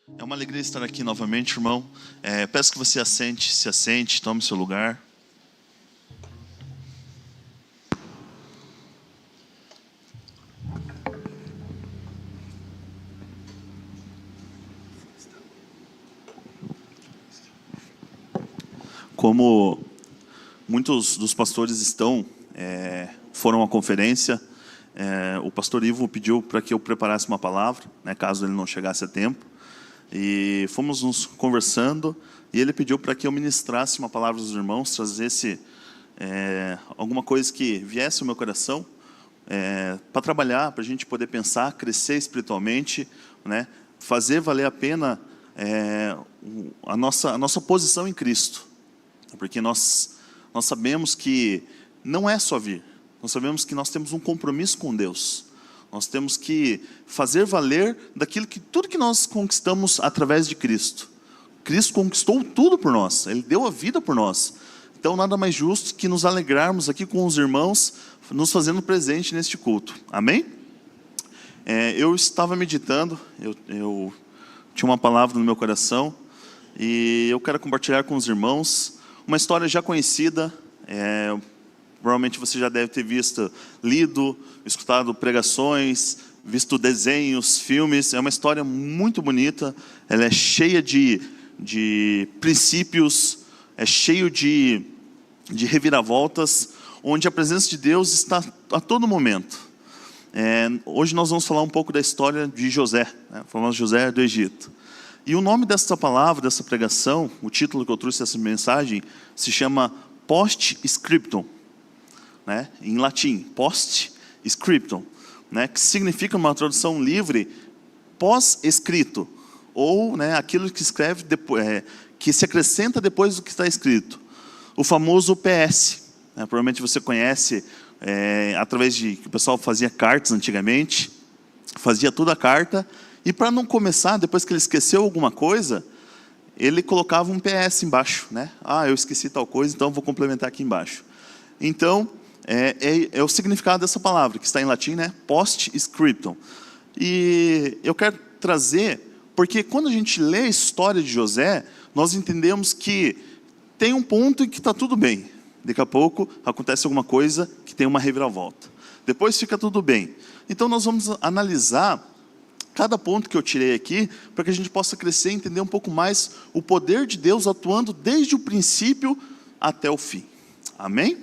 É uma alegria estar aqui novamente, irmão. Peço que você se assente, tome seu lugar. Como muitos dos pastores foram à conferência, o pastor Ivo pediu para que eu preparasse uma palavra, né, caso ele não chegasse a tempo. E fomos nos conversando, e ele pediu para que eu ministrasse uma palavra aos irmãos, trazesse alguma coisa que viesse ao meu coração, para trabalhar, para a gente poder pensar, crescer espiritualmente, né, fazer valer a pena a nossa posição em Cristo. Porque nós sabemos que não é só vir, nós sabemos que nós temos um compromisso com Deus. Nós temos que fazer valer tudo que nós conquistamos através de Cristo. Cristo conquistou tudo por nós, Ele deu a vida por nós. Então nada mais justo que nos alegrarmos aqui com os irmãos, nos fazendo presente neste culto. Amém? Eu estava meditando, eu tinha uma palavra no meu coração, e eu quero compartilhar com os irmãos uma história já conhecida. Provavelmente você já deve ter lido, escutado pregações, visto desenhos, filmes. É uma história muito bonita, ela é cheia de princípios, é cheio de reviravoltas, onde a presença de Deus está a todo momento. Hoje nós vamos falar um pouco da história de José, né? Falamos de José do Egito. E o nome dessa palavra, dessa pregação, o título que eu trouxe dessa mensagem, se chama Post-Scriptum, né? Em latim, Post-Scriptum, né? Que significa, uma tradução livre, pós-escrito, ou, né, aquilo que escreve depois, que se acrescenta depois do que está escrito. O famoso PS, né? Provavelmente você conhece, através de que o pessoal fazia cartas antigamente, fazia toda a carta. E para não começar, depois que ele esqueceu alguma coisa, ele colocava um PS embaixo, né? Eu esqueci tal coisa, então vou complementar aqui embaixo. Então, é o significado dessa palavra, que está em latim, né? Post-scriptum. E eu quero trazer, porque quando a gente lê a história de José, nós entendemos que tem um ponto em que está tudo bem. Daqui a pouco acontece alguma coisa que tem uma reviravolta. Depois fica tudo bem. Então nós vamos analisar cada ponto que eu tirei aqui, para que a gente possa crescer e entender um pouco mais o poder de Deus atuando desde o princípio até o fim. Amém?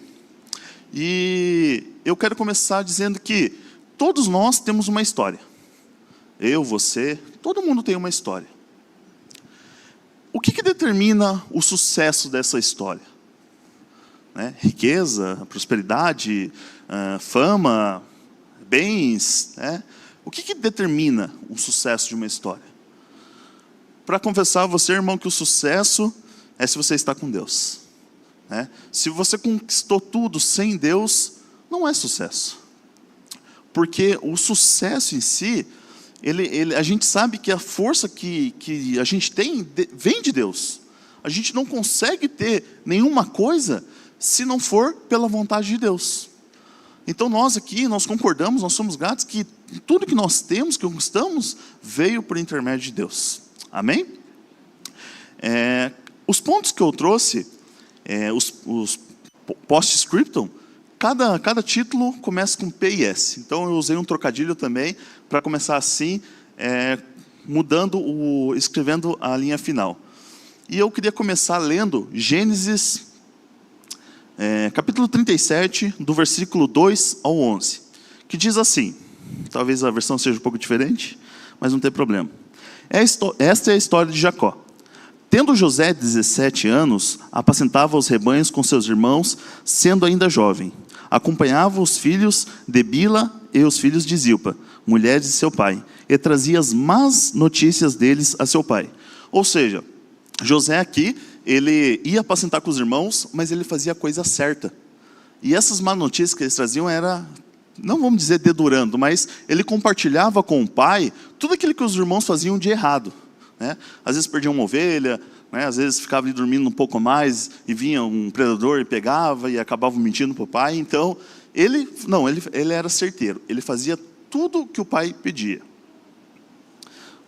E eu quero começar dizendo que todos nós temos uma história. Eu, você, todo mundo tem uma história. O que determina o sucesso dessa história? Né? Riqueza, prosperidade, fama, bens, né? O que determina o sucesso de uma história? Para confessar a você, irmão, que o sucesso é se você está com Deus, né? Se você conquistou tudo sem Deus, não é sucesso. Porque o sucesso em si, a gente sabe que a força que a gente tem vem de Deus. A gente não consegue ter nenhuma coisa se não for pela vontade de Deus. Então nós concordamos, nós somos gratos que tudo que nós temos, que conquistamos, veio por intermédio de Deus. Amém? Os pontos que eu trouxe, os post-scriptum, cada título começa com P e S. Então eu usei um trocadilho também, para começar assim, escrevendo a linha final. E eu queria começar lendo Gênesis, capítulo 37, do versículo 2 ao 11, que diz assim, talvez a versão seja um pouco diferente, mas não tem problema. Esta é a história de Jacó. Tendo José 17 anos, apacentava os rebanhos com seus irmãos, sendo ainda jovem. Acompanhava os filhos de Bila e os filhos de Zilpa, mulheres de seu pai, e trazia as más notícias deles a seu pai. Ou seja, José aqui, ele ia apacentar com os irmãos, mas ele fazia a coisa certa. E essas más notícias que eles traziam não vamos dizer dedurando, mas ele compartilhava com o pai tudo aquilo que os irmãos faziam de errado, né? Às vezes perdiam uma ovelha, né? Às vezes ficava ali dormindo um pouco mais, e vinha um predador e pegava, e acabava mentindo para o pai. Então, ele era certeiro, ele fazia tudo o que o pai pedia.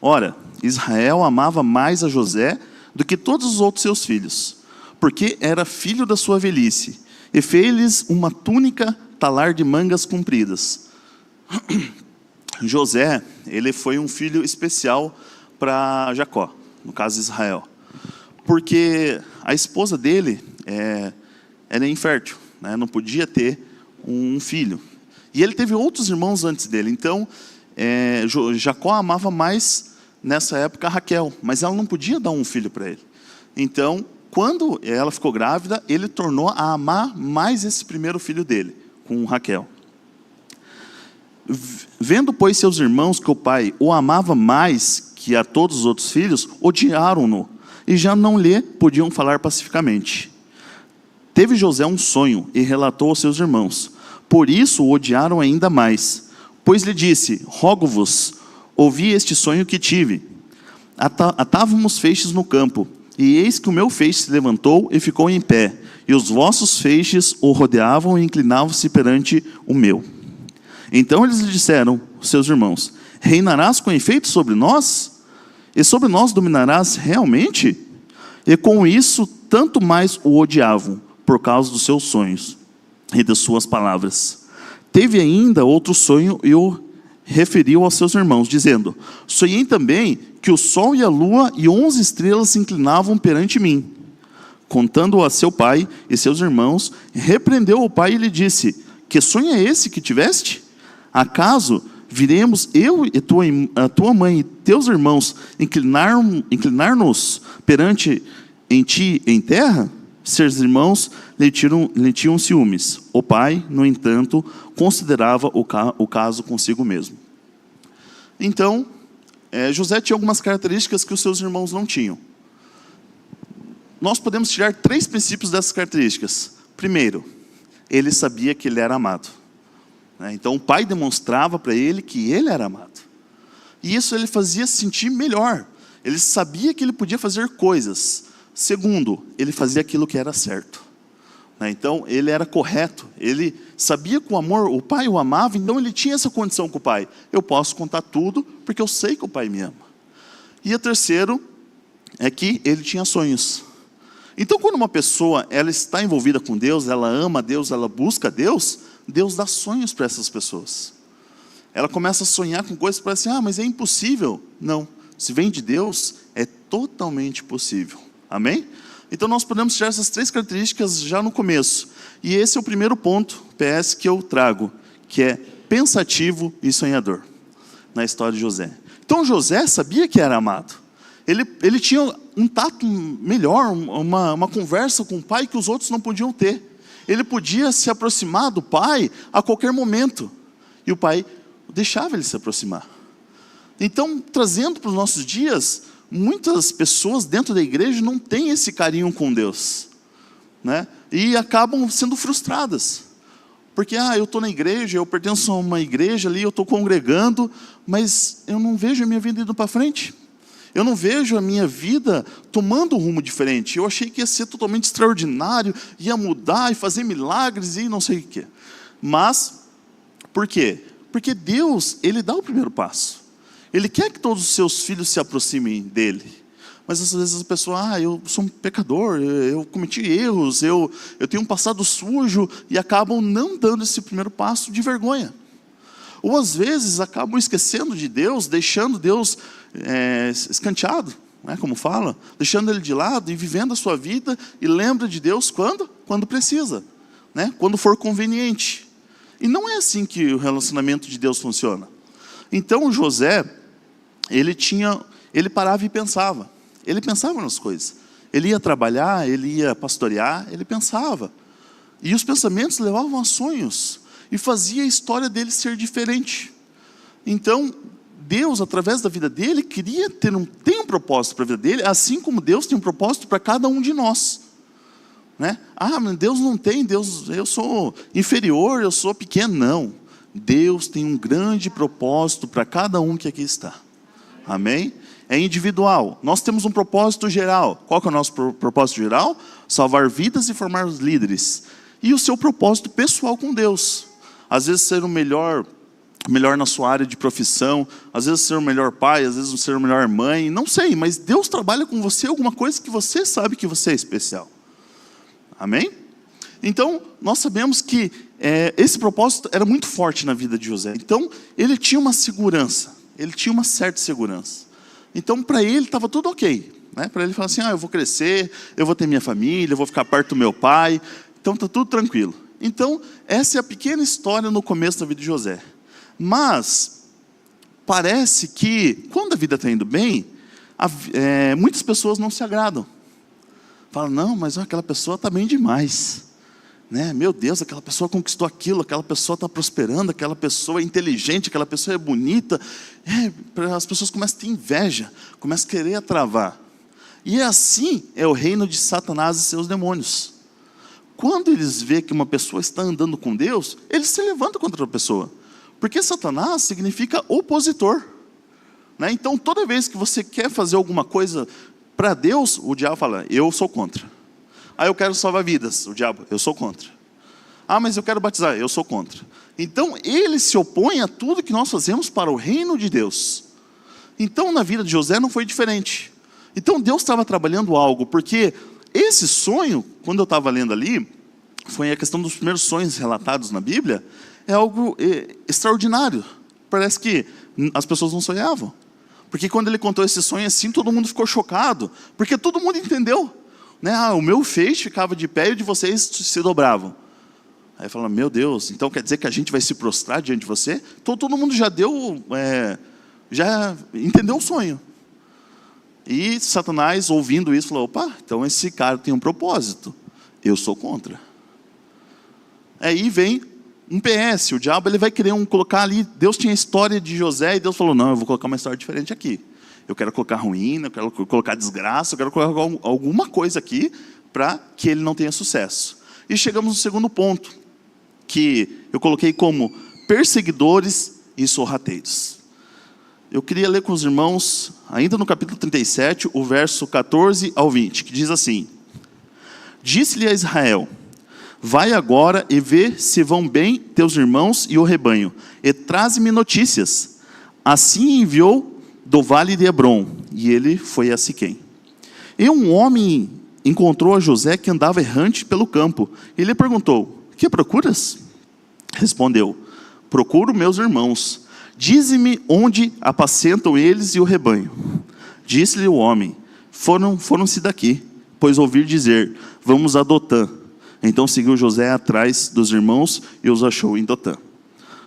Ora, Israel amava mais a José do que todos os outros seus filhos, porque era filho da sua velhice, e fez-lhes uma túnica talar de mangas compridas. José, ele foi um filho especial para Jacó, no caso de Israel, porque a esposa dele era infértil, né? Não podia ter um filho. E ele teve outros irmãos antes dele, então Jacó amava mais nessa época a Raquel, mas ela não podia dar um filho para ele. Então, quando ela ficou grávida, ele tornou a amar mais esse primeiro filho dele, com Raquel. Vendo, pois, seus irmãos que o pai o amava mais que a todos os outros filhos, odiaram-no, e já não lhe podiam falar pacificamente. Teve José um sonho, e relatou aos seus irmãos. Por isso o odiaram ainda mais, pois lhe disse: rogo-vos, ouvi este sonho que tive. Atávamos feixes no campo, e eis que o meu feixe se levantou e ficou em pé, e os vossos feixes o rodeavam e inclinavam-se perante o meu. Então eles lhe disseram, seus irmãos: reinarás com efeito sobre nós? E sobre nós dominarás realmente? E com isso, tanto mais o odiavam, por causa dos seus sonhos e das suas palavras. Teve ainda outro sonho e o referiu aos seus irmãos, dizendo: sonhei também que o sol e a lua e 11 estrelas se inclinavam perante mim. Contando-o a seu pai e seus irmãos, repreendeu o pai e lhe disse: que sonho é esse que tiveste? Acaso viremos eu e a tua mãe e teus irmãos inclinar-nos perante em ti em terra? Seus irmãos lhe tinham ciúmes. O pai, no entanto, considerava o caso consigo mesmo. Então, José tinha algumas características que os seus irmãos não tinham. Nós podemos tirar 3 princípios dessas características. Primeiro, ele sabia que ele era amado. Então o pai demonstrava para ele que ele era amado. E isso ele fazia se sentir melhor. Ele sabia que ele podia fazer coisas. Segundo, ele fazia aquilo que era certo. Então ele era correto. Ele sabia que o amor, o pai o amava, então ele tinha essa condição com o pai. Eu posso contar tudo porque eu sei que o pai me ama. E o terceiro é que ele tinha sonhos. Então quando uma pessoa ela está envolvida com Deus, ela ama Deus, ela busca Deus, Deus dá sonhos para essas pessoas. Ela começa a sonhar com coisas que parecem, mas é impossível. Não, se vem de Deus, é totalmente possível. Amém? Então nós podemos tirar essas 3 características já no começo. E esse é o primeiro ponto, PS, que eu trago, que é pensativo e sonhador, na história de José. Então José sabia que era amado. Ele tinha um tato melhor, uma conversa com o pai que os outros não podiam ter. Ele podia se aproximar do pai a qualquer momento. E o pai deixava ele se aproximar. Então, trazendo para os nossos dias, muitas pessoas dentro da igreja não têm esse carinho com Deus, né? E acabam sendo frustradas. Porque, eu estou na igreja, eu pertenço a uma igreja ali, eu estou congregando, mas eu não vejo a minha vida indo para frente. Eu não vejo a minha vida tomando um rumo diferente. Eu achei que ia ser totalmente extraordinário, ia mudar e fazer milagres e não sei o quê. Mas, por quê? Porque Deus, Ele dá o primeiro passo. Ele quer que todos os seus filhos se aproximem dEle. Mas às vezes a pessoa, eu sou um pecador, eu cometi erros, eu tenho um passado sujo, e acabam não dando esse primeiro passo de vergonha. Ou às vezes acabam esquecendo de Deus, deixando Deus escanteado, né, como fala, deixando Ele de lado e vivendo a sua vida, e lembra de Deus quando? Quando precisa, né, quando for conveniente. E não é assim que o relacionamento de Deus funciona. Então José, ele parava e pensava. Ele pensava nas coisas. Ele ia trabalhar, ele ia pastorear, ele pensava. E os pensamentos levavam a sonhos. E fazia a história dele ser diferente. Então, Deus, através da vida dele, queria tem um propósito para a vida dele, assim como Deus tem um propósito para cada um de nós. Né? Mas Deus não tem, eu sou inferior, eu sou pequeno. Não. Deus tem um grande propósito para cada um que aqui está. Amém? É individual. Nós temos um propósito geral. Qual que é o nosso propósito geral? Salvar vidas e formar os líderes. E o seu propósito pessoal com Deus. Às vezes ser o melhor melhor na sua área de profissão, às vezes ser o melhor pai, às vezes ser a melhor mãe, não sei, mas Deus trabalha com você alguma coisa que você sabe que você é especial. Amém? Então, nós sabemos que esse propósito era muito forte na vida de José. Então, ele tinha uma segurança, ele tinha uma certa segurança. Então, para ele, estava tudo ok. Né? Para ele falar assim, eu vou crescer, eu vou ter minha família, eu vou ficar perto do meu pai, então está tudo tranquilo. Então, essa é a pequena história no começo da vida de José. Mas, parece que, quando a vida está indo bem, muitas pessoas não se agradam. Falam, não, mas aquela pessoa está bem demais. Né? Meu Deus, aquela pessoa conquistou aquilo, aquela pessoa está prosperando, aquela pessoa é inteligente, aquela pessoa é bonita. As pessoas começam a ter inveja, começam a querer travar. E assim é o reino de Satanás e seus demônios. Quando eles veem que uma pessoa está andando com Deus, eles se levantam contra a pessoa. Porque Satanás significa opositor. Né? Então, toda vez que você quer fazer alguma coisa para Deus, o diabo fala, eu sou contra. Eu quero salvar vidas, o diabo, eu sou contra. Mas eu quero batizar, eu sou contra. Então, ele se opõe a tudo que nós fazemos para o reino de Deus. Então, na vida de José não foi diferente. Então, Deus estava trabalhando algo, porque esse sonho, quando eu estava lendo ali, foi a questão dos primeiros sonhos relatados na Bíblia, é algo extraordinário. Parece que as pessoas não sonhavam. Porque quando ele contou esse sonho assim, todo mundo ficou chocado, porque todo mundo entendeu. Né? O meu feixe ficava de pé e o de vocês se dobravam. Aí fala, meu Deus, então quer dizer que a gente vai se prostrar diante de você? Então todo mundo já entendeu o sonho. E Satanás, ouvindo isso, falou, opa, então esse cara tem um propósito, eu sou contra. Aí vem um PS, o diabo ele vai querer colocar ali, Deus tinha a história de José, e Deus falou, não, eu vou colocar uma história diferente aqui. Eu quero colocar ruína, eu quero colocar desgraça, eu quero colocar alguma coisa aqui, para que ele não tenha sucesso. E chegamos no segundo ponto, que eu coloquei como perseguidores e sorrateiros. Eu queria ler com os irmãos, ainda no capítulo 37, o verso 14 ao 20, que diz assim, disse-lhe a Israel, vai agora e vê se vão bem teus irmãos e o rebanho, e traze-me notícias. Assim enviou do vale de Hebrom, e ele foi a Siquém. E um homem encontrou a José que andava errante pelo campo, e lhe perguntou, que procuras? Respondeu, procuro meus irmãos. Dize-me onde apacentam eles e o rebanho. Disse-lhe o homem, foram-se daqui, pois ouvi dizer, vamos a Dotã. Então seguiu José atrás dos irmãos e os achou em Dotã.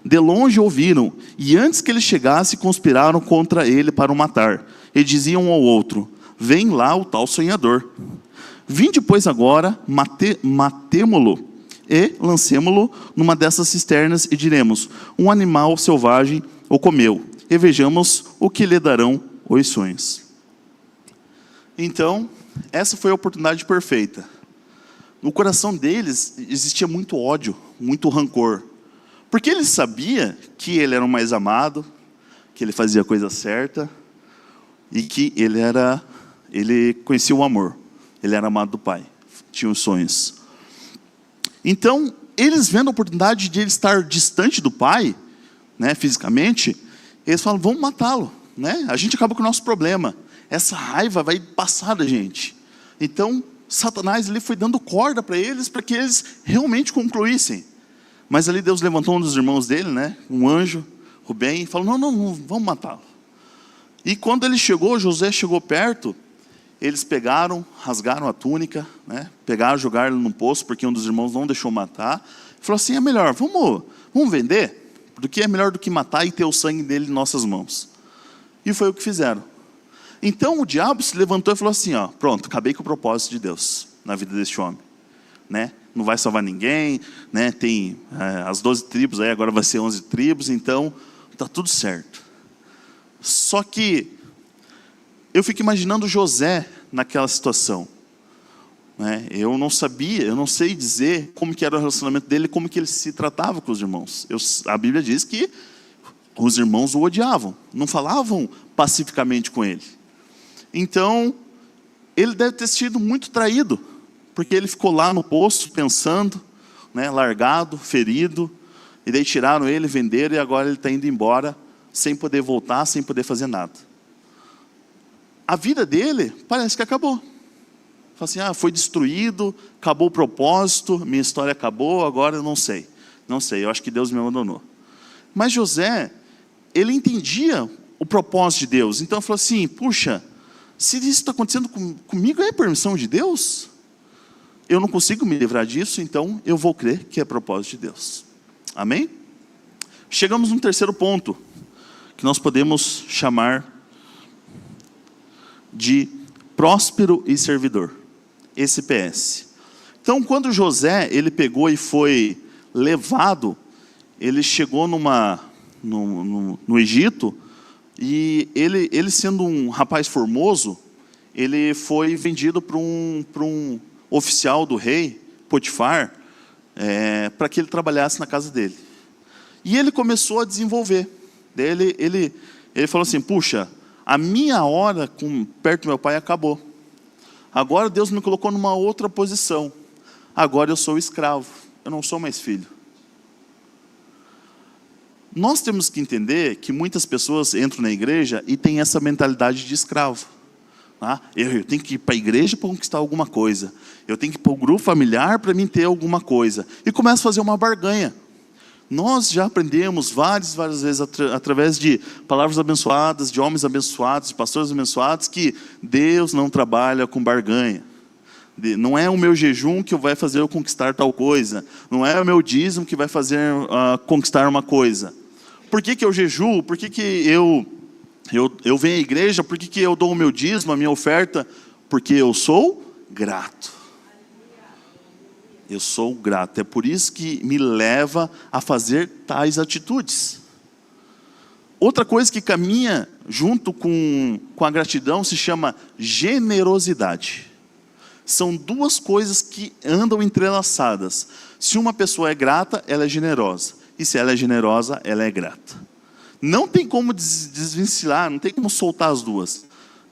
De longe ouviram, e antes que ele chegasse, conspiraram contra ele para o matar. E diziam um ao outro, vem lá o tal sonhador. Vinde, pois, agora, matemo-lo e lancemo-lo numa dessas cisternas e diremos, um animal selvagem o comeu, e vejamos o que lhe darão os sonhos. Então, essa foi a oportunidade perfeita. No coração deles existia muito ódio, muito rancor, porque ele sabia que ele era o mais amado, que ele fazia a coisa certa, e que ele conhecia o amor, ele era amado do Pai, tinha os sonhos. Então, eles vendo a oportunidade de ele estar distante do Pai, né, fisicamente, eles falam, vamos matá-lo, né? A gente acaba com o nosso problema, essa raiva vai passar da gente. Então, Satanás ele foi dando corda para eles, para que eles realmente concluíssem. Mas ali Deus levantou um dos irmãos dele, né, um anjo, Rubem, e falou, não, vamos matá-lo. E quando ele chegou, José chegou perto, eles pegaram, rasgaram a túnica, né, pegaram, jogaram ele num poço, porque um dos irmãos não deixou matar, e falou assim, é melhor, vamos vender, porque é melhor do que matar e ter o sangue dele em nossas mãos. E foi o que fizeram. Então o diabo se levantou e falou assim, pronto, acabei com o propósito de Deus na vida deste homem. Né? Não vai salvar ninguém, né? Tem as 12 tribos, aí agora vai ser 11 tribos, então está tudo certo. Só que eu fico imaginando José naquela situação. Né? Eu não sei dizer como que era o relacionamento dele, como que ele se tratava com os irmãos. A Bíblia diz que os irmãos o odiavam, não falavam pacificamente com ele. Então, ele deve ter sido muito traído, porque ele ficou lá no poço pensando, né, largado, ferido, E daí tiraram ele, venderam, e agora ele está indo embora, sem poder voltar, sem poder fazer nada. A vida dele parece que acabou. Fala assim, foi destruído, acabou o propósito, minha história acabou, agora eu não sei. Não sei, eu acho que Deus me abandonou. Mas José, ele entendia o propósito de Deus. Então ele falou assim, puxa, se isso está acontecendo comigo, é permissão de Deus? Eu não consigo me livrar disso, então eu vou crer que é propósito de Deus. Amém? Chegamos num terceiro ponto, que nós podemos chamar de próspero e servidor. Esse PS. Então, quando José, ele pegou e foi levado, ele chegou no Egito, e ele sendo um rapaz formoso, ele foi vendido para um oficial do rei, Potifar, para que ele trabalhasse na casa dele. E ele começou a desenvolver. Daí ele falou assim, puxa, a minha hora perto do meu pai acabou. Agora Deus me colocou numa outra posição. Agora eu sou escravo, eu não sou mais filho. Nós temos que entender que muitas pessoas entram na igreja e têm essa mentalidade de escravo. Eu tenho que ir para a igreja para conquistar alguma coisa. Eu tenho que ir para o grupo familiar para mim ter alguma coisa. E começa a fazer uma barganha. Nós já aprendemos várias vezes, através de palavras abençoadas, de homens abençoados, de pastores abençoados, que Deus não trabalha com barganha. Não é o meu jejum que vai fazer eu conquistar tal coisa. Não é o meu dízimo que vai fazer conquistar uma coisa. Por que eu jejuo? Por que eu venho à igreja? Por que eu dou o meu dízimo, a minha oferta? Porque eu sou grato. Eu sou grato. É por isso que me leva a fazer tais atitudes. Outra coisa que caminha junto com a gratidão se chama generosidade. São duas coisas que andam entrelaçadas. Se uma pessoa é grata, ela é generosa. E se ela é generosa, ela é grata. Não tem como desvencilhar, não tem como soltar as duas.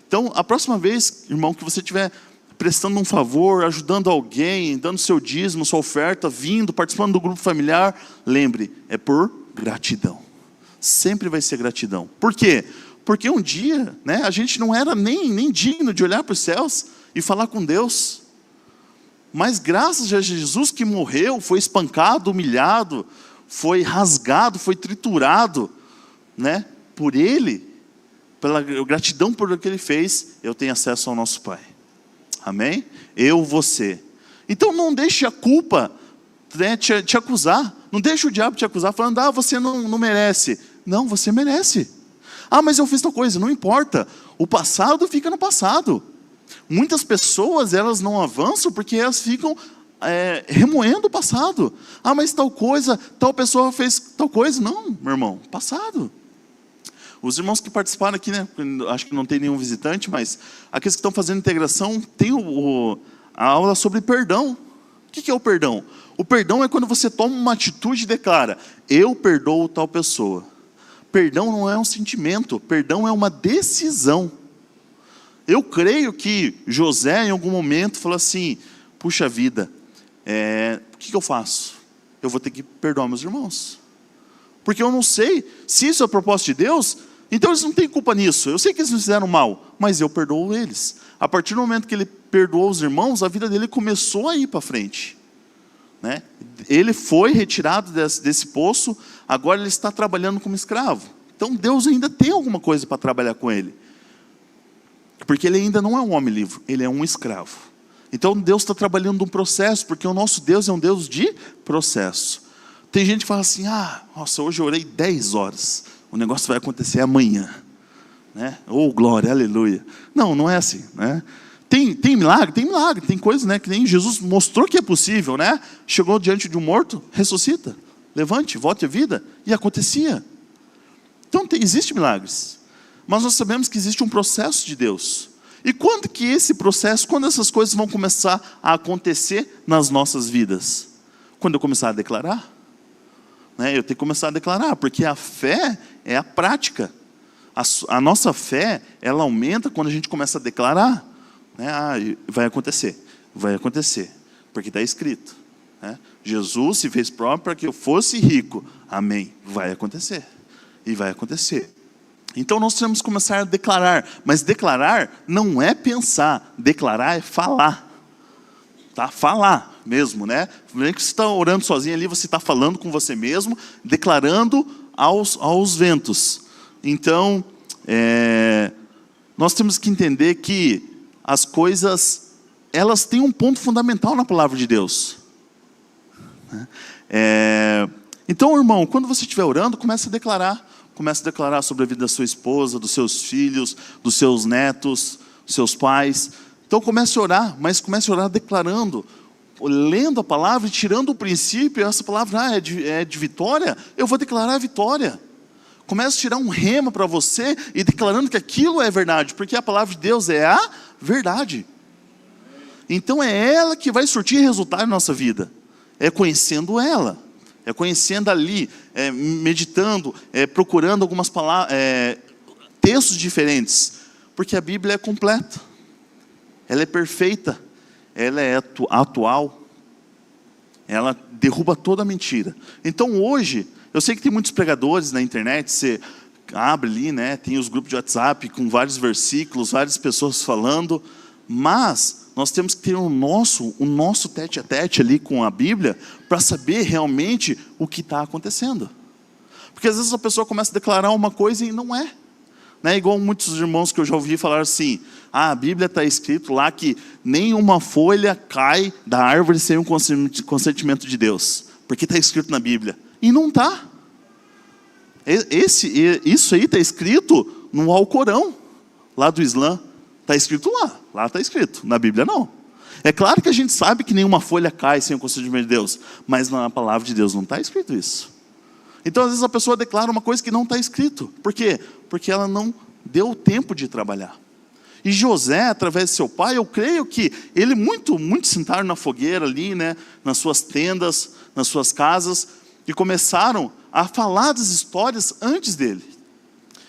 Então, a próxima vez, irmão, que você estiver prestando um favor, ajudando alguém, dando seu dízimo, sua oferta, vindo, participando do grupo familiar, lembre, é por gratidão. Sempre vai ser gratidão. Por quê? Porque um dia, a gente não era nem digno de olhar para os céus e falar com Deus. Mas graças a Jesus que morreu, foi espancado, humilhado, foi rasgado, foi triturado, por Ele, pela gratidão por o que Ele fez, eu tenho acesso ao nosso Pai. Amém? Você. Então não deixe a culpa te acusar. Não deixe o diabo te acusar, falando, você não merece. Não, você merece. Mas eu fiz tal coisa. Não importa. O passado fica no passado. Muitas pessoas, elas não avançam porque elas ficam remoendo o passado. Mas tal coisa, tal pessoa fez tal coisa. Não, meu irmão, passado. Os irmãos que participaram aqui, acho que não tem nenhum visitante, mas aqueles que estão fazendo integração, tem a aula sobre perdão. O que é o perdão? O perdão é quando você toma uma atitude e declara, eu perdoo tal pessoa. Perdão não é um sentimento, perdão é uma decisão. Eu creio que José, em algum momento, falou assim, puxa vida, o que eu faço? Eu vou ter que perdoar meus irmãos. Porque eu não sei se isso é o propósito de Deus, então eles não têm culpa nisso. Eu sei que eles me fizeram mal, mas eu perdoo eles. A partir do momento que ele perdoou os irmãos, a vida dele começou a ir para frente. Ele foi retirado desse poço, agora ele está trabalhando como escravo. Então Deus ainda tem alguma coisa para trabalhar com ele. Porque ele ainda não é um homem livre, ele é um escravo. Então Deus está trabalhando um processo, porque o nosso Deus é um Deus de processo. Tem gente que fala assim, nossa, hoje eu orei 10 horas, o negócio vai acontecer amanhã. Glória, aleluia. Não é assim. Tem milagre, tem coisa que nem Jesus mostrou que é possível. Chegou diante de um morto, ressuscita, levante, volte à vida, e acontecia. Então existe milagres, mas nós sabemos que existe um processo de Deus. E quando que esse processo, quando essas coisas vão começar a acontecer nas nossas vidas? Quando eu começar a declarar. Eu tenho que começar a declarar, porque a fé é a prática. A nossa fé, ela aumenta quando a gente começa a declarar. Vai acontecer, porque está escrito. Jesus se fez próprio para que eu fosse rico. Amém. Vai acontecer. E vai acontecer. Então nós temos que começar a declarar. Mas declarar não é pensar. Declarar é falar. Tá? Falar mesmo, né? Nem que você está orando sozinho ali, você está falando com você mesmo, declarando aos ventos. Então, nós temos que entender que as coisas, elas têm um ponto fundamental na palavra de Deus. Então, irmão, quando você estiver orando, comece a declarar. Comece a declarar sobre a vida da sua esposa, dos seus filhos, dos seus netos, dos seus pais. Então comece a orar, mas comece a orar declarando, lendo a palavra e tirando o princípio. Essa palavra é de vitória, eu vou declarar a vitória. Comece a tirar um rema para você e declarando que aquilo é verdade, porque a palavra de Deus é a verdade. Então é ela que vai surtir resultado na nossa vida. É conhecendo ela. É conhecendo ali, meditando, procurando algumas palavras, textos diferentes. Porque a Bíblia é completa. Ela é perfeita. Ela é atual. Ela derruba toda mentira. Então hoje, eu sei que tem muitos pregadores na internet, você abre ali, né, tem os grupos de WhatsApp com vários versículos, várias pessoas falando, mas nós temos que ter o nosso tete a tete ali com a Bíblia para saber realmente o que está acontecendo. Porque às vezes a pessoa começa a declarar uma coisa e não é. Né? Igual muitos irmãos que eu já ouvi falar assim, a Bíblia está escrito lá que nenhuma folha cai da árvore sem um consentimento de Deus. Porque está escrito na Bíblia. E não está. Isso aí está escrito no Alcorão, lá do Islã. Está escrito lá. Lá está escrito. Na Bíblia não. É claro que a gente sabe que nenhuma folha cai sem o consentimento de Deus. Mas na palavra de Deus não está escrito isso. Então às vezes a pessoa declara uma coisa que não está escrito. Por quê? Porque ela não deu tempo de trabalhar. E José, através de seu pai, eu creio que ele muito sentaram na fogueira ali, né, nas suas tendas, nas suas casas, e começaram a falar das histórias antes dele.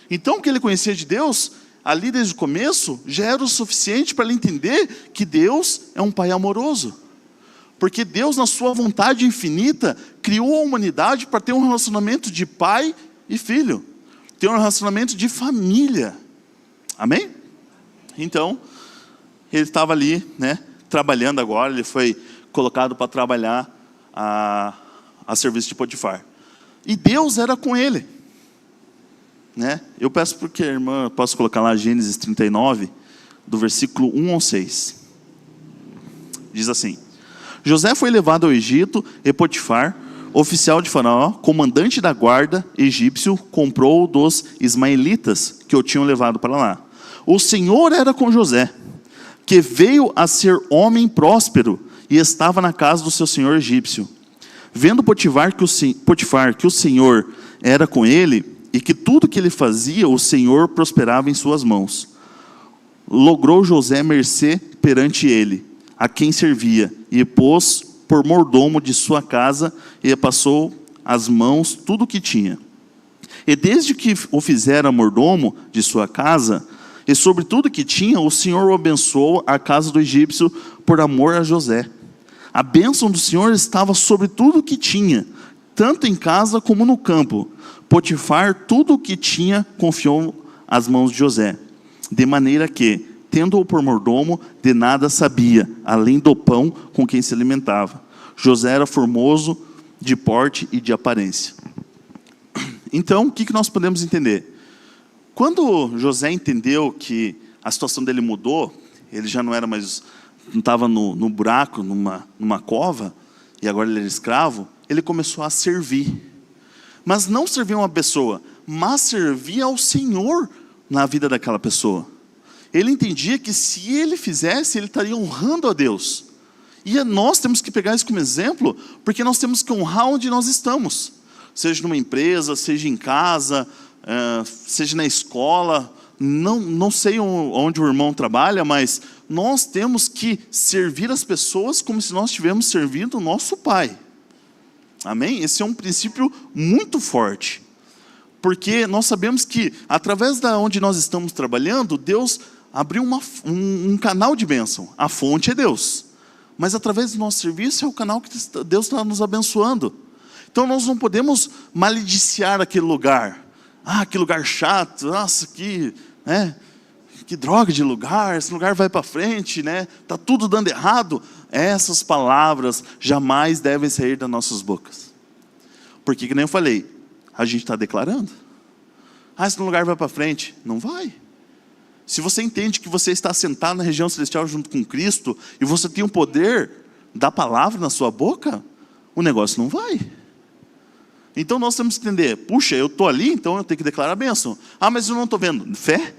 Então o que ele conhecia de Deus, ali desde o começo, já era o suficiente para ele entender que Deus é um pai amoroso. Porque Deus, na sua vontade infinita, criou a humanidade para ter um relacionamento de pai e filho. Ter um relacionamento de família. Amém? Então, ele estava ali, né, trabalhando agora, ele foi colocado para trabalhar a serviço de Potifar. E Deus era com ele. Né? Eu peço porque a irmã, posso colocar lá Gênesis 39, do versículo 1 ao 6. Diz assim: José foi levado ao Egito e Potifar, oficial de Faraó, comandante da guarda egípcio, comprou dos ismaelitas que o tinham levado para lá. O Senhor era com José, que veio a ser homem próspero e estava na casa do seu senhor egípcio. Vendo Potifar que o Senhor era com ele e que tudo que ele fazia, o Senhor prosperava em suas mãos, logrou José mercê perante ele, a quem servia, e pôs por mordomo de sua casa e passou às mãos tudo o que tinha. E desde que o fizera mordomo de sua casa, e sobre tudo que tinha, o Senhor o abençoou a casa do egípcio por amor a José. A bênção do Senhor estava sobre tudo o que tinha, tanto em casa como no campo. Potifar tudo o que tinha confiou às mãos de José, de maneira que, tendo-o por mordomo, de nada sabia, além do pão com quem se alimentava. José era formoso de porte e de aparência. Então, o que nós podemos entender? Quando José entendeu que a situação dele mudou, ele já não era mais, não estava no buraco, numa cova, e agora ele era escravo, ele começou a servir. Mas não servir uma pessoa, mas servir ao Senhor na vida daquela pessoa. Ele entendia que se ele fizesse, ele estaria honrando a Deus. E nós temos que pegar isso como exemplo, porque nós temos que honrar onde nós estamos. Seja numa empresa, seja em casa, seja na escola, não sei onde o irmão trabalha, mas nós temos que servir as pessoas como se nós estivéssemos servindo o nosso Pai. Amém? Esse é um princípio muito forte. Porque nós sabemos que, através da onde nós estamos trabalhando, Deus abriu um canal de bênção. A fonte é Deus. mas através do nosso serviço é o canal que Deus está nos abençoando. Então nós não podemos malediciar aquele lugar. Que lugar chato, nossa, que droga de lugar, esse lugar vai para frente, está tudo dando errado. Essas palavras jamais devem sair das nossas bocas. Porque, que nem eu falei, a gente está declarando. Esse lugar vai para frente. Não vai. Se você entende que você está sentado na região celestial junto com Cristo, e você tem o poder da palavra na sua boca, o negócio não vai. Então nós temos que entender, puxa, eu estou ali, então eu tenho que declarar a bênção. Mas eu não estou vendo. Fé,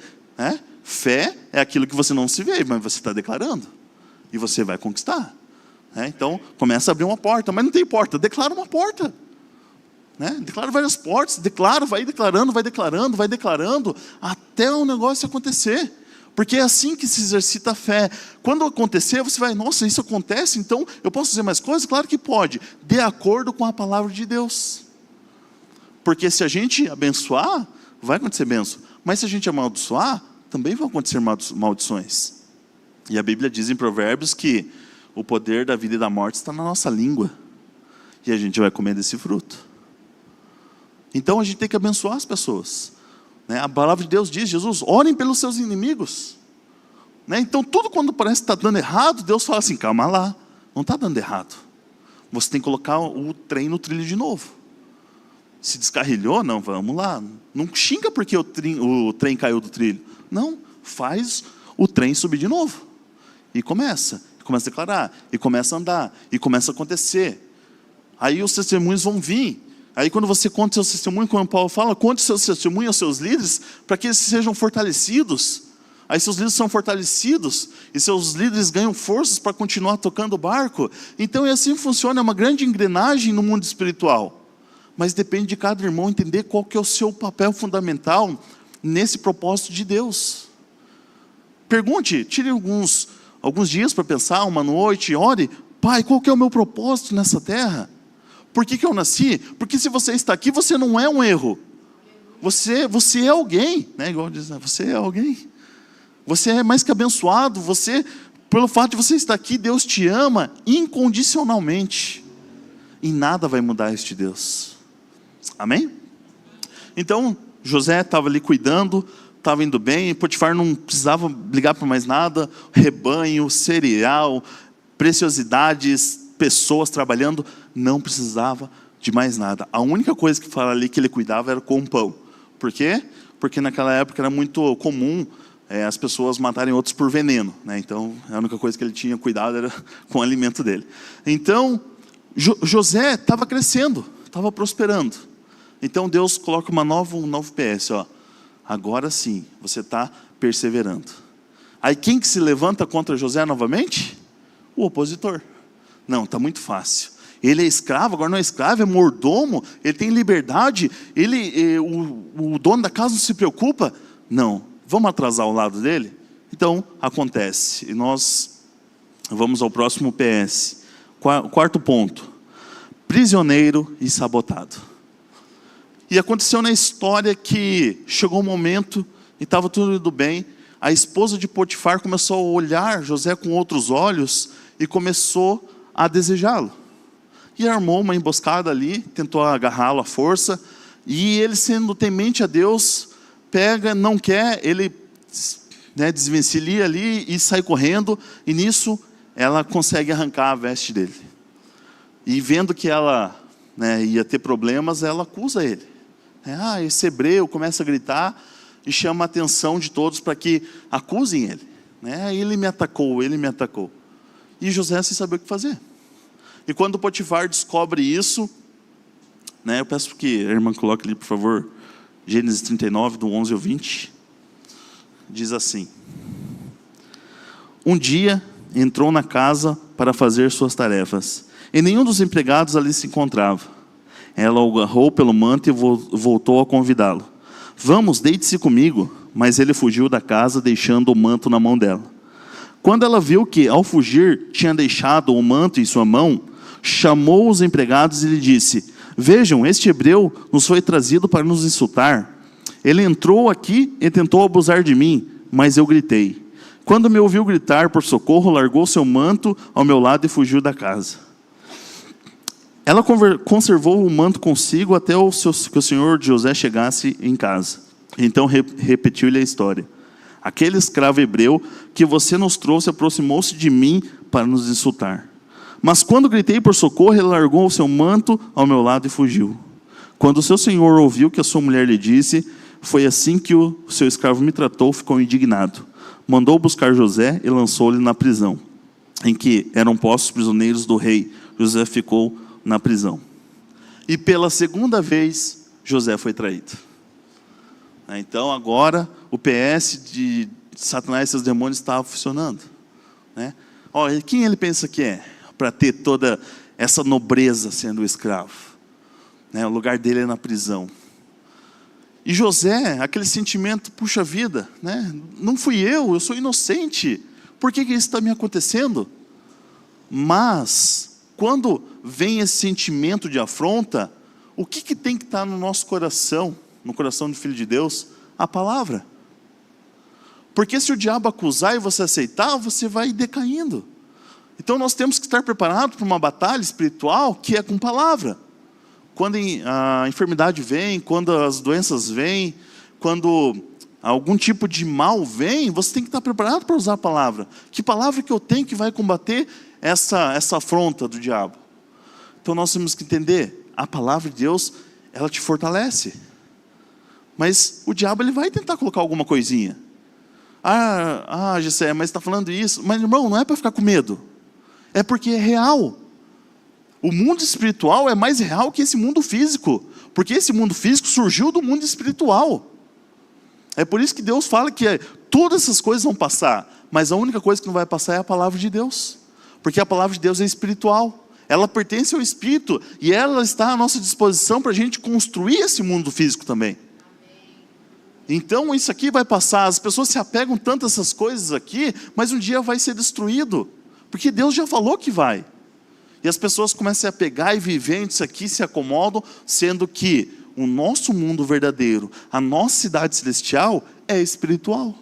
Fé é aquilo que você não se vê, mas você está declarando. E você vai conquistar. Então, começa a abrir uma porta, mas não tem porta, declara uma porta. Declara várias portas, vai declarando, até o negócio acontecer. Porque é assim que se exercita a fé. Quando acontecer, você vai, nossa, isso acontece, então eu posso fazer mais coisas? Claro que pode, de acordo com a palavra de Deus. Porque se a gente abençoar, vai acontecer bênção. Mas se a gente amaldiçoar, também vão acontecer maldições. E a Bíblia diz em Provérbios que o poder da vida e da morte está na nossa língua. E a gente vai comer desse fruto. Então a gente tem que abençoar as pessoas. A palavra de Deus diz, Jesus, orem pelos seus inimigos. Então tudo quando parece que está dando errado, Deus fala assim, calma lá, não está dando errado. Você tem que colocar o trem no trilho de novo. Se descarrilhou, não, vamos lá. Não xinga porque o trem caiu do trilho. Não, faz o trem subir de novo. E começa a declarar, e começa a andar, e começa a acontecer. Aí os testemunhos vão vir. Aí quando você conta seus testemunhos, como Paulo fala, conte seus testemunhos aos seus líderes, para que eles sejam fortalecidos. Aí seus líderes são fortalecidos, e seus líderes ganham forças para continuar tocando o barco. Então é assim que funciona, é uma grande engrenagem no mundo espiritual. Mas depende de cada irmão entender qual que é o seu papel fundamental nesse propósito de Deus. Pergunte, tire alguns dias para pensar, uma noite, ore, Pai, qual que é o meu propósito nessa terra? Por que eu nasci? Porque se você está aqui, você não é um erro. Você é alguém, igual diz, você é alguém. Você é mais que abençoado, pelo fato de você estar aqui, Deus te ama incondicionalmente. E nada vai mudar isso de Deus. Amém? Então, José estava ali cuidando, estava indo bem, Potifar não precisava ligar para mais nada, rebanho, cereal, preciosidades, pessoas trabalhando, não precisava de mais nada. A única coisa que fala ali que ele cuidava era com o pão. Por quê? Porque naquela época era muito comum as pessoas matarem outros por veneno. Então, a única coisa que ele tinha cuidado era com o alimento dele. Então, José estava crescendo, estava prosperando. Então Deus coloca um novo PS, agora sim, você está perseverando. Aí quem que se levanta contra José novamente? O opositor. Não, está muito fácil. Ele é escravo, agora não é escravo, é mordomo, ele tem liberdade, o dono da casa não se preocupa. Não, vamos atrasar o lado dele? Então, acontece. E nós vamos ao próximo PS. Quarto ponto. Prisioneiro e sabotado. E aconteceu na história que chegou um momento e estava tudo indo bem. A esposa de Potifar começou a olhar José com outros olhos e começou a desejá-lo. E armou uma emboscada ali, tentou agarrá-lo à força. E ele, sendo temente a Deus, pega, não quer, ele desvencilha ali e sai correndo. E nisso ela consegue arrancar a veste dele. E vendo que ela ia ter problemas, ela acusa ele. Esse hebreu começa a gritar e chama a atenção de todos para que acusem ele. Ele me atacou. E José sem saber o que fazer. E quando Potifar descobre isso, eu peço que a irmã coloque ali, por favor, Gênesis 39, do 11 ao 20. Diz assim: Um dia entrou na casa para fazer suas tarefas, e nenhum dos empregados ali se encontrava. Ela o agarrou pelo manto e voltou a convidá-lo. Vamos, deite-se comigo. Mas ele fugiu da casa, deixando o manto na mão dela. Quando ela viu que, ao fugir, tinha deixado o manto em sua mão, chamou os empregados e lhe disse: Vejam, este hebreu nos foi trazido para nos insultar. Ele entrou aqui e tentou abusar de mim, mas eu gritei: Quando me ouviu gritar por socorro, largou seu manto ao meu lado e fugiu da casa. Ela conservou o manto consigo até que o senhor de José chegasse em casa. Então repetiu-lhe a história. Aquele escravo hebreu que você nos trouxe aproximou-se de mim para nos insultar. Mas quando gritei por socorro, ele largou o seu manto ao meu lado e fugiu. Quando o seu senhor ouviu que a sua mulher lhe disse, foi assim que o seu escravo me tratou, ficou indignado. Mandou buscar José e lançou-lhe na prisão, em que eram postos prisioneiros do rei. José ficou na prisão. E pela segunda vez, José foi traído. Então agora o PS de Satanás e seus demônios estava funcionando. Olha, quem ele pensa que é? Para ter toda essa nobreza sendo escravo. O lugar dele é na prisão. E José, aquele sentimento, puxa vida, não fui eu sou inocente. Por que isso está me acontecendo? Mas, quando vem esse sentimento de afronta, o que tem que estar no nosso coração, no coração do Filho de Deus? A palavra. Porque se o diabo acusar e você aceitar, você vai decaindo. Então nós temos que estar preparados para uma batalha espiritual que é com palavra. Quando a enfermidade vem, quando as doenças vêm, quando algum tipo de mal vem, você tem que estar preparado para usar a palavra. Que palavra que eu tenho que vai combater essa afronta do diabo? Então nós temos que entender, a palavra de Deus, ela te fortalece. Mas o diabo ele vai tentar colocar alguma coisinha. Gessé, mas está falando isso. Mas irmão, não é para ficar com medo. É porque é real. O mundo espiritual é mais real que esse mundo físico. Porque esse mundo físico surgiu do mundo espiritual. É por isso que Deus fala que todas essas coisas vão passar. Mas a única coisa que não vai passar é a palavra de Deus. Porque a palavra de Deus é espiritual. Ela pertence ao Espírito. E ela está à nossa disposição para a gente construir esse mundo físico também. Então isso aqui vai passar. As pessoas se apegam tanto a essas coisas aqui, mas um dia vai ser destruído. Porque Deus já falou que vai. E as pessoas começam a pegar e viver isso aqui, se acomodam, sendo que o nosso mundo verdadeiro, a nossa cidade celestial é espiritual.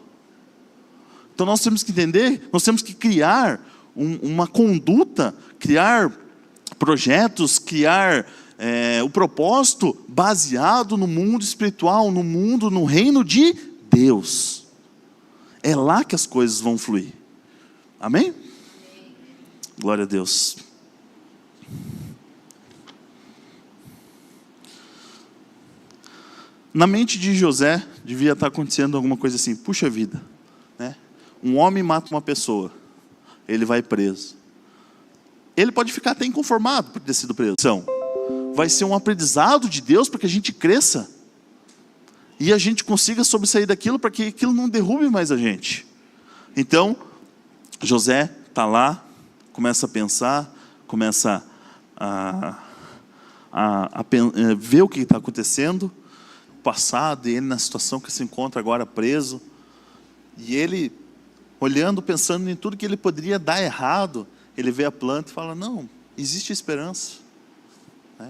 Então nós temos que entender, nós temos que criar uma conduta, criar projetos, criar o propósito baseado no mundo espiritual, no reino de Deus. É lá que as coisas vão fluir. Amém? Glória a Deus. Na mente de José, devia estar acontecendo alguma coisa assim, puxa vida, um homem mata uma pessoa, ele vai preso. Ele pode ficar até inconformado por ter sido preso. Vai ser um aprendizado de Deus para que a gente cresça. E a gente consiga sobressair daquilo para que aquilo não derrube mais a gente. Então, José está lá, começa a pensar, começa a ver o que está acontecendo. Passado, e ele na situação que se encontra agora preso. E ele, olhando, pensando em tudo que ele poderia dar errado, ele vê a planta e fala, não, existe esperança.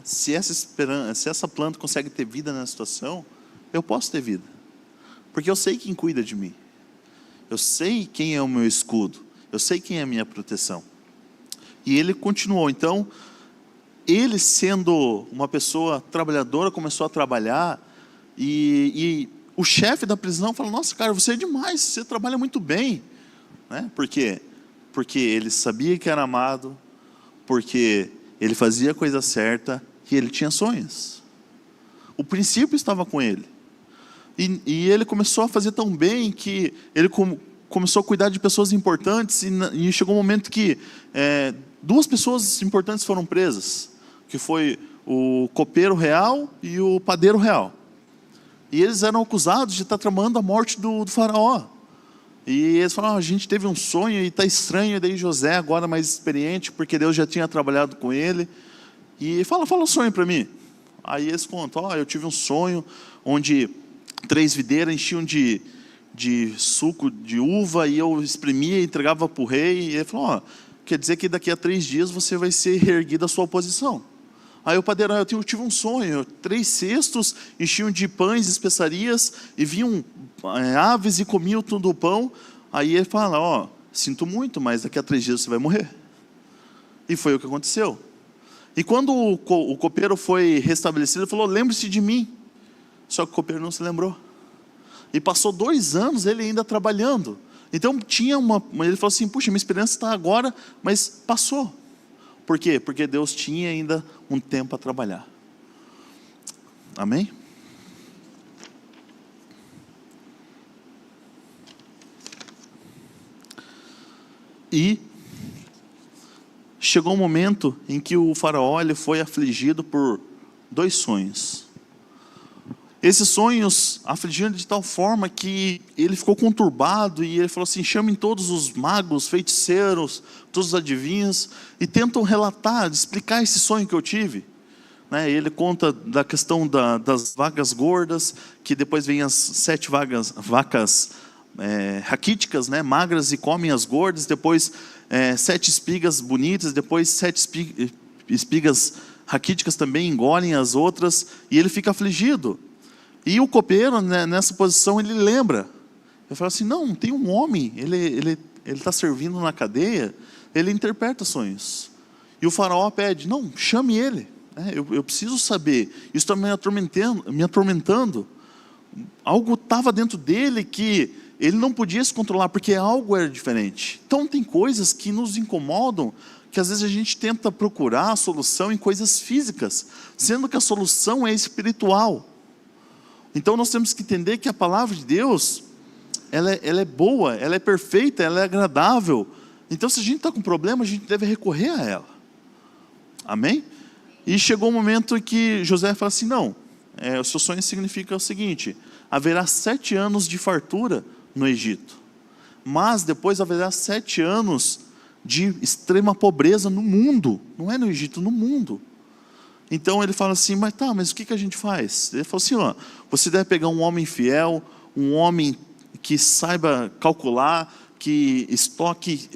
Se essa planta consegue ter vida na situação, eu posso ter vida. Porque eu sei quem cuida de mim. Eu sei quem é o meu escudo. Eu sei quem é a minha proteção. E ele continuou. Então, ele sendo uma pessoa trabalhadora, começou a trabalhar. E o chefe da prisão falou, nossa cara, você é demais, você trabalha muito bem. Por quê? Porque ele sabia que era amado, porque ele fazia a coisa certa e ele tinha sonhos. O princípio estava com ele. E ele começou a fazer tão bem que ele começou a cuidar de pessoas importantes e chegou um momento que 2 pessoas importantes foram presas, que foi o copeiro real e o padeiro real. E eles eram acusados de estar tramando a morte do faraó. E eles falaram, a gente teve um sonho e está estranho. E daí José, agora mais experiente, porque Deus já tinha trabalhado com ele. E fala o sonho para mim. Aí eles contam, eu tive um sonho onde 3 videiras enchiam de suco de uva e eu exprimia e entregava para o rei. E ele falou, quer dizer que daqui a 3 dias você vai ser reerguido da sua posição. Aí o padeiro, eu tive um sonho, 3 cestos enchiam de pães e especiarias, e vinham aves e comiam todo o pão. Aí ele fala, ó, sinto muito, mas daqui a 3 dias você vai morrer. E foi o que aconteceu. E quando o copeiro foi restabelecido, ele falou, lembre-se de mim. Só que o copeiro não se lembrou. E passou 2 anos ele ainda trabalhando. Então tinha ele falou assim, puxa, minha esperança está agora, mas passou. Por quê? Porque Deus tinha ainda um tempo a trabalhar. Amém? E chegou um momento em que o faraó ele foi afligido por 2 sonhos. Esses sonhos afligiram de tal forma que ele ficou conturbado e ele falou assim, chamem todos os magos, feiticeiros, todos os adivinhos e tentam relatar, explicar esse sonho que eu tive. Ele conta da questão das vacas gordas, que depois vem as 7 vacas raquíticas, magras e comem as gordas, depois 7 espigas bonitas, depois 7 espigas raquíticas também engolem as outras, e ele fica afligido. E o copeiro, nessa posição, ele lembra. Ele fala assim, não, tem um homem, ele está servindo na cadeia, ele interpreta sonhos. E o faraó pede, não, chame ele, eu preciso saber, isso está me atormentando. Algo estava dentro dele que ele não podia se controlar, porque algo era diferente. Então tem coisas que nos incomodam, que às vezes a gente tenta procurar a solução em coisas físicas, sendo que a solução é espiritual. Então nós temos que entender que a palavra de Deus, ela é boa, ela é perfeita, ela é agradável. Então se a gente está com problema, a gente deve recorrer a ela. Amém? E chegou um momento em que José fala assim, não, o seu sonho significa o seguinte, haverá 7 anos de fartura no Egito, mas depois haverá 7 anos de extrema pobreza no mundo, não é no Egito, no mundo. Então ele fala assim, mas o que a gente faz? Ele falou assim, ó, você deve pegar um homem fiel, um homem que saiba calcular, que estoque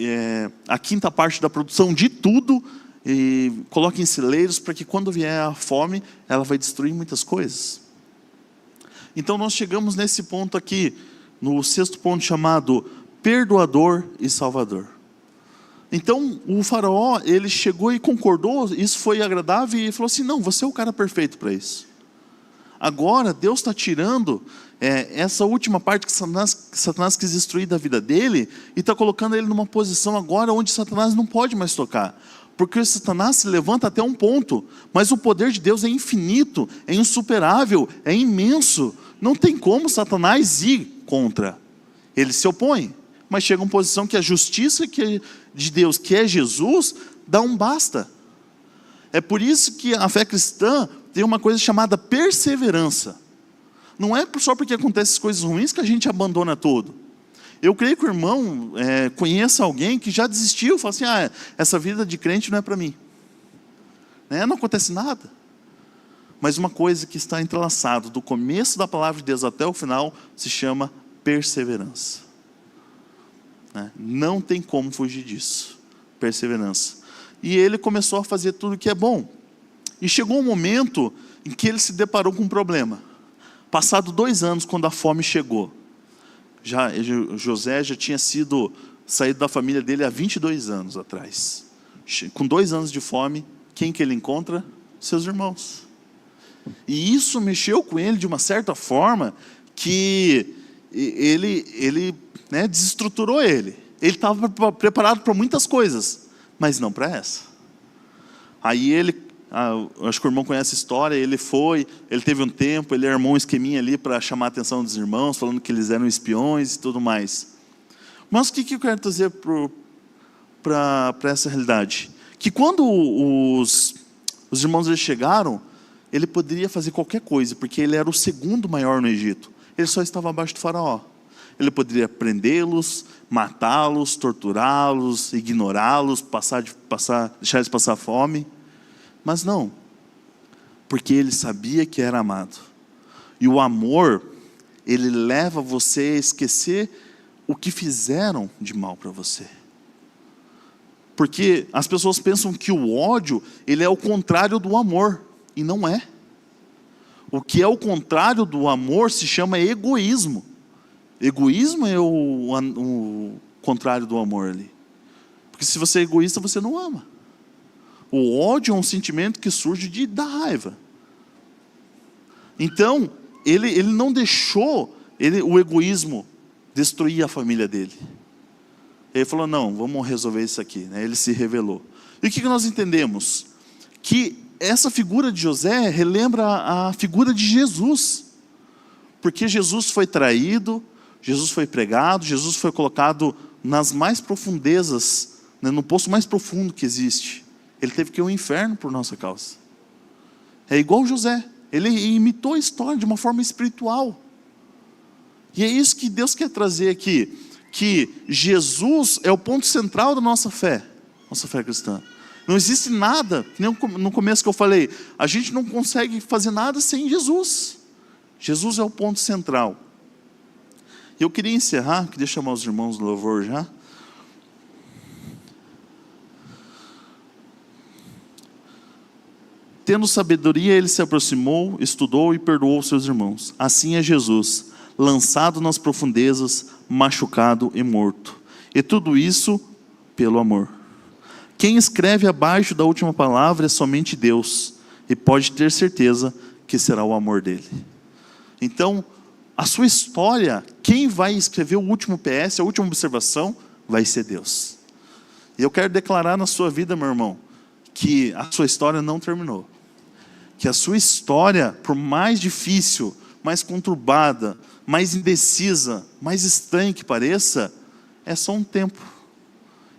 a 5ª parte da produção de tudo, e coloque em celeiros, para que quando vier a fome, ela vai destruir muitas coisas. Então nós chegamos nesse ponto aqui, no 6º ponto chamado perdoador e salvador. Então o faraó, ele chegou e concordou, isso foi agradável, e falou assim, não, você é o cara perfeito para isso. Agora Deus está tirando essa última parte que Satanás quis destruir da vida dele, e está colocando ele numa posição agora onde Satanás não pode mais tocar. Porque Satanás se levanta até um ponto, mas o poder de Deus é infinito, é insuperável, é imenso. Não tem como Satanás ir contra. Ele se opõe, mas chega uma posição que a justiça de Deus, que é Jesus, dá um basta. É por isso que a fé cristã tem uma coisa chamada perseverança. Não é só porque acontecem coisas ruins que a gente abandona tudo. Eu creio que o irmão conheça alguém que já desistiu, fala assim, essa vida de crente não é para mim. Não acontece nada. Mas uma coisa que está entrelaçada do começo da palavra de Deus até o final, se chama perseverança. Não tem como fugir disso, perseverança. E ele começou a fazer tudo que é bom. E chegou um momento em que ele se deparou com um problema. Passado 2 anos, quando a fome chegou, José já tinha saído da família dele há 22 anos atrás. Com 2 anos de fome, quem que ele encontra? Seus irmãos. E isso mexeu com ele de uma certa forma que ele desestruturou ele. Ele estava preparado para muitas coisas, mas não para essa. Aí acho que o irmão conhece a história, ele teve um tempo, ele armou um esqueminha ali para chamar a atenção dos irmãos, falando que eles eram espiões e tudo mais. Mas o que eu quero trazer para essa realidade? Que quando os irmãos eles chegaram, ele poderia fazer qualquer coisa, porque ele era o 2º maior no Egito. Ele só estava abaixo do faraó. Ele poderia prendê-los, matá-los, torturá-los, ignorá-los, deixar eles passar fome. Mas não, porque ele sabia que era amado. E o amor, ele leva você a esquecer o que fizeram de mal para você. Porque as pessoas pensam que o ódio, ele é o contrário do amor, e não é. O que é o contrário do amor se chama egoísmo. Egoísmo é o contrário do amor ali. Porque se você é egoísta, você não ama. O ódio é um sentimento que surge da raiva. Então, ele não deixou o egoísmo destruir a família dele. Ele falou, não, vamos resolver isso aqui. Ele se revelou. E o que nós entendemos? Que essa figura de José relembra a figura de Jesus. Porque Jesus foi traído, Jesus foi pregado, Jesus foi colocado nas mais profundezas, no poço mais profundo que existe. Ele teve que ir ao inferno por nossa causa. É igual José. Ele imitou a história de uma forma espiritual. E é isso que Deus quer trazer aqui. Que Jesus é o ponto central da nossa fé cristã. Não existe nada, nem no começo que eu falei, a gente não consegue fazer nada sem Jesus. Jesus é o ponto central. Eu queria encerrar, queria chamar os irmãos do louvor já. Tendo sabedoria, ele se aproximou, estudou e perdoou seus irmãos. Assim é Jesus, lançado nas profundezas, machucado e morto. E tudo isso pelo amor. Quem escreve abaixo da última palavra é somente Deus. E pode ter certeza que será o amor dele. Então, a sua história, quem vai escrever o último PS, a última observação, vai ser Deus. E eu quero declarar na sua vida, meu irmão, que a sua história não terminou. Que a sua história, por mais difícil, mais conturbada, mais indecisa, mais estranha que pareça, é só um tempo.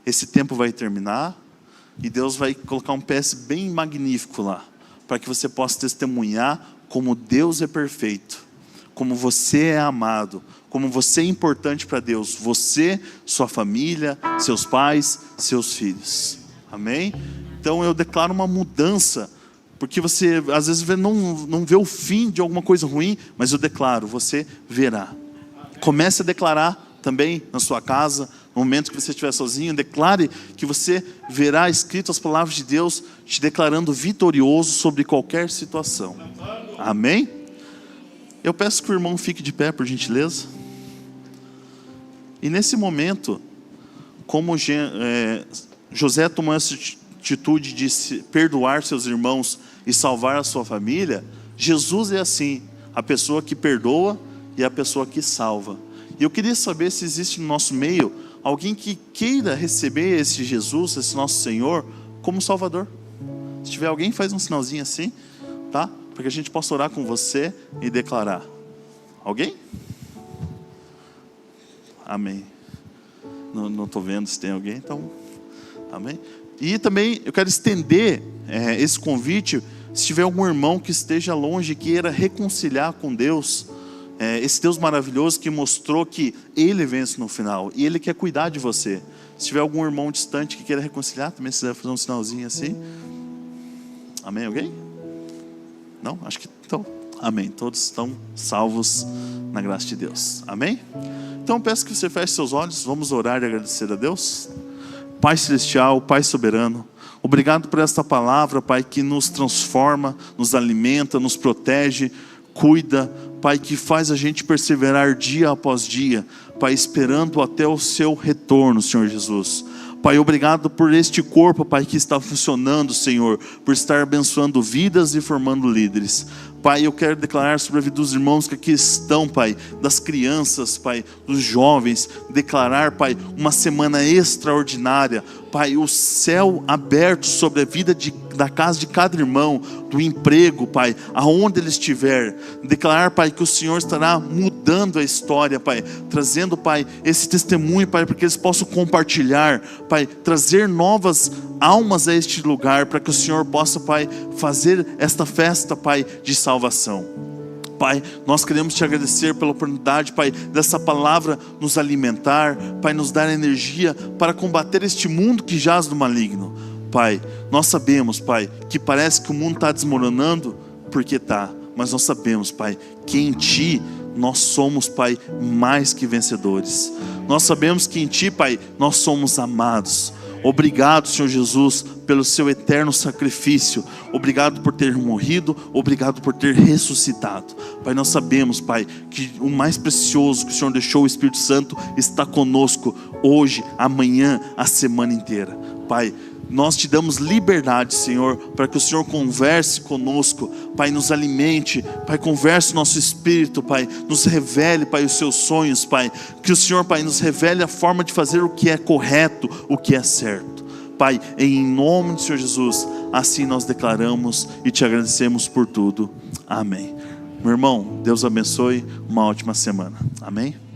Esse tempo vai terminar e Deus vai colocar um PS bem magnífico lá, para que você possa testemunhar como Deus é perfeito, como você é amado, como você é importante para Deus, você, sua família, seus pais, seus filhos. Amém? Então eu declaro uma mudança, porque você às vezes não vê o fim de alguma coisa ruim, mas eu declaro, você verá. Comece a declarar também na sua casa, no momento que você estiver sozinho, declare que você verá escrito as palavras de Deus, te declarando vitorioso sobre qualquer situação. Amém? Eu peço que o irmão fique de pé, por gentileza. E nesse momento, como José tomou essa atitude de perdoar seus irmãos e salvar a sua família, Jesus é assim, a pessoa que perdoa e a pessoa que salva. E eu queria saber se existe no nosso meio alguém que queira receber esse Jesus, esse nosso Senhor, como Salvador. Se tiver alguém, faz um sinalzinho assim, tá? Para que a gente possa orar com você e declarar. Alguém? Amém. Não estou vendo se tem alguém, então... Amém? E também eu quero estender esse convite, se tiver algum irmão que esteja longe e queira reconciliar com Deus, esse Deus maravilhoso que mostrou que Ele vence no final, e Ele quer cuidar de você. Se tiver algum irmão distante que queira reconciliar, também se quiser fazer um sinalzinho assim. Amém? Alguém? Não? Acho que então. Amém. Todos estão salvos na graça de Deus. Amém? Então peço que você feche seus olhos, vamos orar e agradecer a Deus. Pai Celestial, Pai Soberano, obrigado por esta palavra, Pai, que nos transforma, nos alimenta, nos protege, cuida, Pai, que faz a gente perseverar dia após dia, Pai, esperando até o seu retorno, Senhor Jesus. Pai, obrigado por este corpo, Pai, que está funcionando, Senhor, por estar abençoando vidas e formando líderes. Pai, eu quero declarar sobre a vida dos irmãos que aqui estão, Pai, das crianças, Pai, dos jovens, declarar, Pai, uma semana extraordinária, Pai, o céu aberto sobre a vida da casa de cada irmão, do emprego, Pai, aonde ele estiver, declarar, Pai, que o Senhor estará mudando a história, Pai, trazendo, Pai, esse testemunho, Pai, para que eles possam compartilhar, Pai, trazer novas almas a este lugar, para que o Senhor possa, Pai, fazer esta festa, Pai, de salvação. Pai, nós queremos te agradecer pela oportunidade, Pai, dessa palavra nos alimentar, Pai, nos dar energia para combater este mundo que jaz do maligno. Pai, nós sabemos, Pai, que parece que o mundo está desmoronando, porque está, mas nós sabemos, Pai, que em Ti nós somos, Pai, mais que vencedores. Nós sabemos que em Ti, Pai, nós somos amados. Obrigado, Senhor Jesus, pelo seu eterno sacrifício. Obrigado por ter morrido, obrigado por ter ressuscitado. Pai, nós sabemos, Pai, que o mais precioso que o Senhor deixou, o Espírito Santo, está conosco hoje, amanhã, a semana inteira. Pai, nós te damos liberdade, Senhor, para que o Senhor converse conosco, Pai, nos alimente, Pai, converse o nosso espírito, Pai, nos revele, Pai, os seus sonhos, Pai, que o Senhor, Pai, nos revele a forma de fazer o que é correto, o que é certo. Pai, em nome do Senhor Jesus, assim nós declaramos e te agradecemos por tudo. Amém. Meu irmão, Deus abençoe, uma ótima semana. Amém.